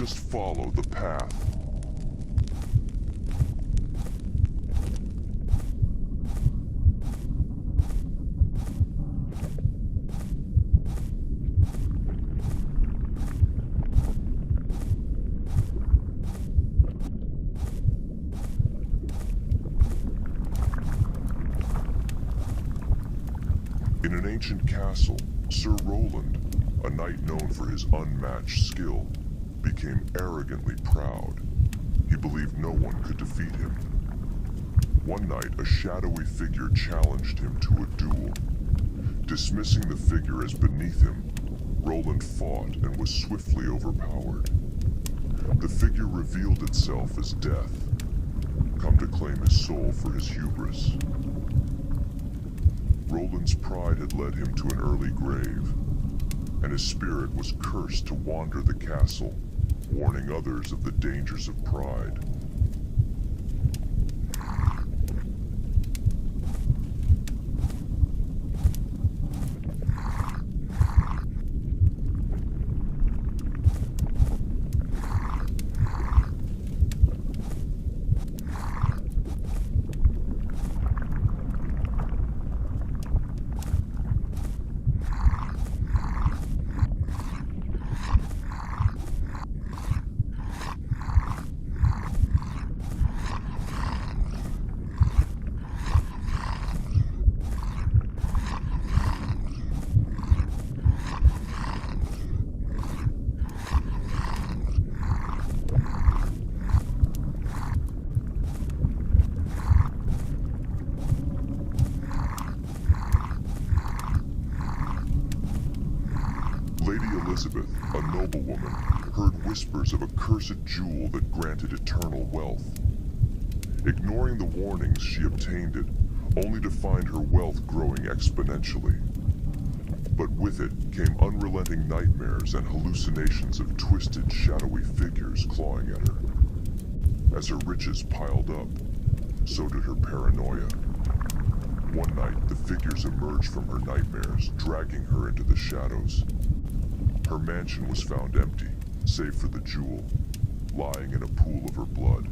just follow the path. In an ancient castle, Sir Roland, a knight known for his unmatched skill, became arrogantly proud. He believed no one could defeat him. One night, a shadowy figure challenged him to a duel. Dismissing the figure as beneath him, Roland fought and was swiftly overpowered. The figure revealed itself as Death, come to claim his soul for his hubris. Roland's pride had led him to an early grave, and his spirit was cursed to wander the castle, warning others of the dangers of pride. Elizabeth, a noblewoman, heard whispers of a cursed jewel that granted eternal wealth. Ignoring the warnings, she obtained it, only to find her wealth growing exponentially. But with it came unrelenting nightmares and hallucinations of twisted, shadowy figures clawing at her. As her riches piled up, so did her paranoia. One night, the figures emerged from her nightmares, dragging her into the shadows. Her mansion was found empty, save for the jewel, lying in a pool of her blood.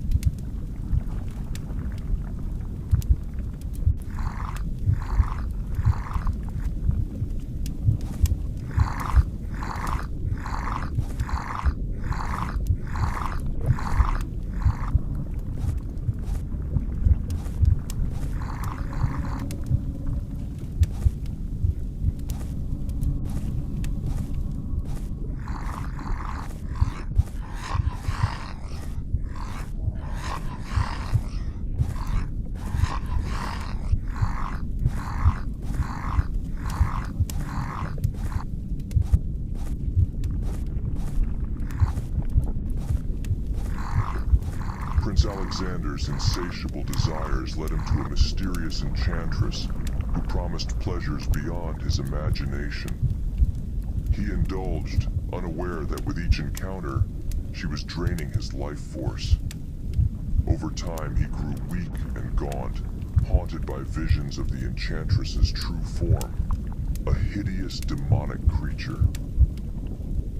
Prince Alexander's insatiable desires led him to a mysterious enchantress who promised pleasures beyond his imagination. He indulged, unaware that with each encounter, she was draining his life force. Over time, he grew weak and gaunt, haunted by visions of the enchantress's true form, a hideous demonic creature.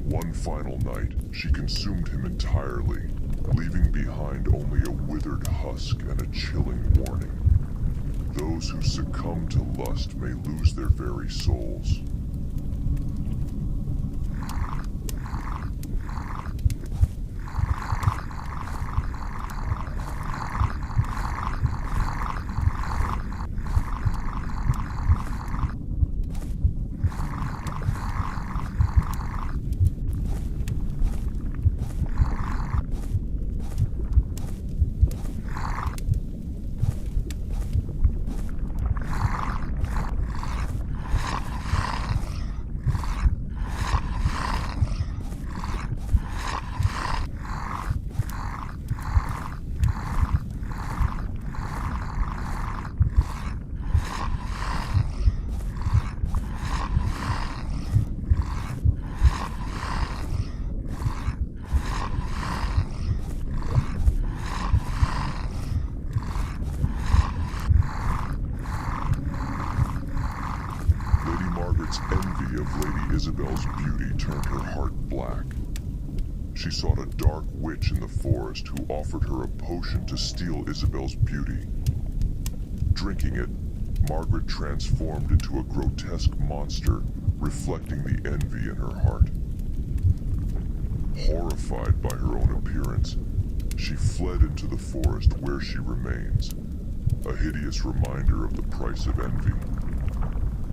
One final night, she consumed him entirely, leaving behind only a withered husk and a chilling warning. Those who succumb to lust may lose their very souls. Envy of Lady Isabel's beauty turned her heart black. she sought a dark witch in the forest who offered her a potion to steal Isabel's beauty. Drinking it, Margaret transformed into a grotesque monster, reflecting the envy in her heart. Horrified by her own appearance, she fled into the forest where she remains, a hideous reminder of the price of envy.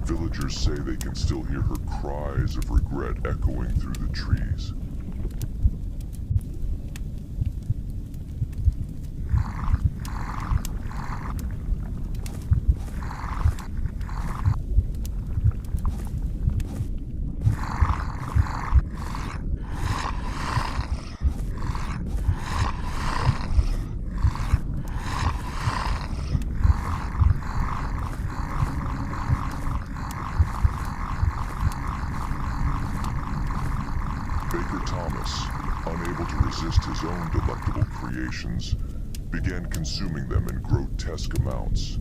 Villagers say they can still hear her cries of regret echoing through the trees. Unable to resist his own delectable creations, began consuming them in grotesque amounts.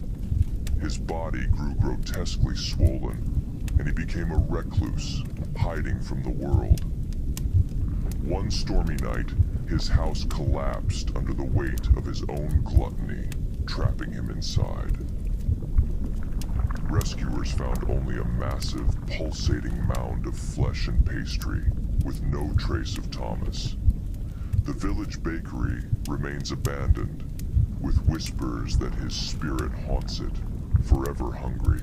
His body grew grotesquely swollen, and he became a recluse, hiding from the world. One stormy night, his house collapsed under the weight of his own gluttony, trapping him inside. Rescuers found only a massive, pulsating mound of flesh and pastry, with no trace of Thomas. The village bakery remains abandoned, with whispers that his spirit haunts it, forever hungry.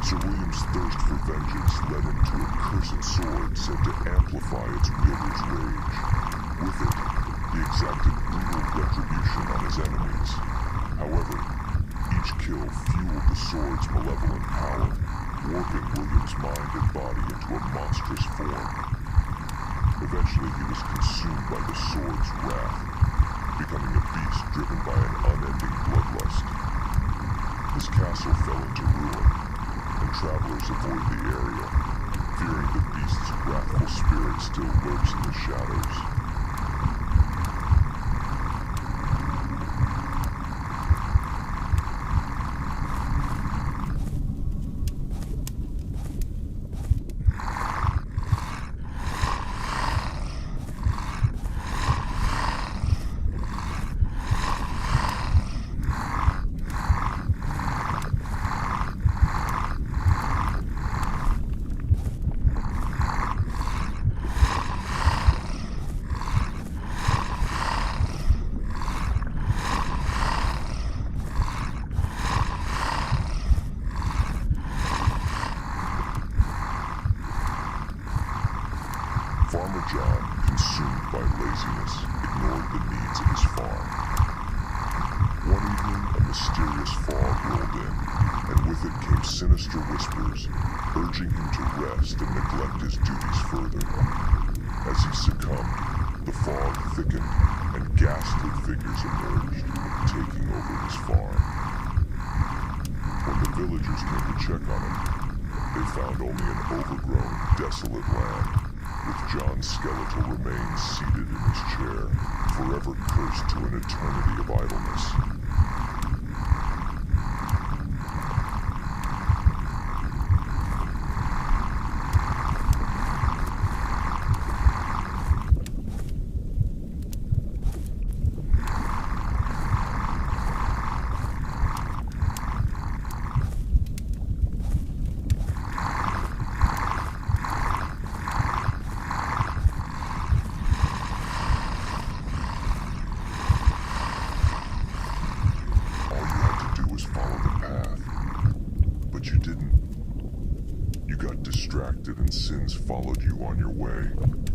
Sir William's thirst for vengeance led him to a cursed sword said to amplify its wielder's rage. With it, he exacted brutal retribution on his enemies. However, each kill fueled the sword's malevolent power, warping William's mind and body into a monstrous form. Eventually, he was consumed by the sword's wrath, becoming a beast driven by an unending bloodlust. His castle fell into ruin, and travelers avoid the area, fearing the beast's wrathful spirit still lurks in the shadows. Farmer John, consumed by laziness, ignored the needs of his farm. One evening, a mysterious fog rolled in, and with it came sinister whispers, urging him to rest and neglect his duties further. As he succumbed, the fog thickened, and ghastly figures emerged, taking over his farm. When the villagers came to check on him, they found only an overgrown, desolate land, with John's skeletal remains seated in his chair, forever cursed to an eternity of idleness. You got distracted and sins followed you on your way.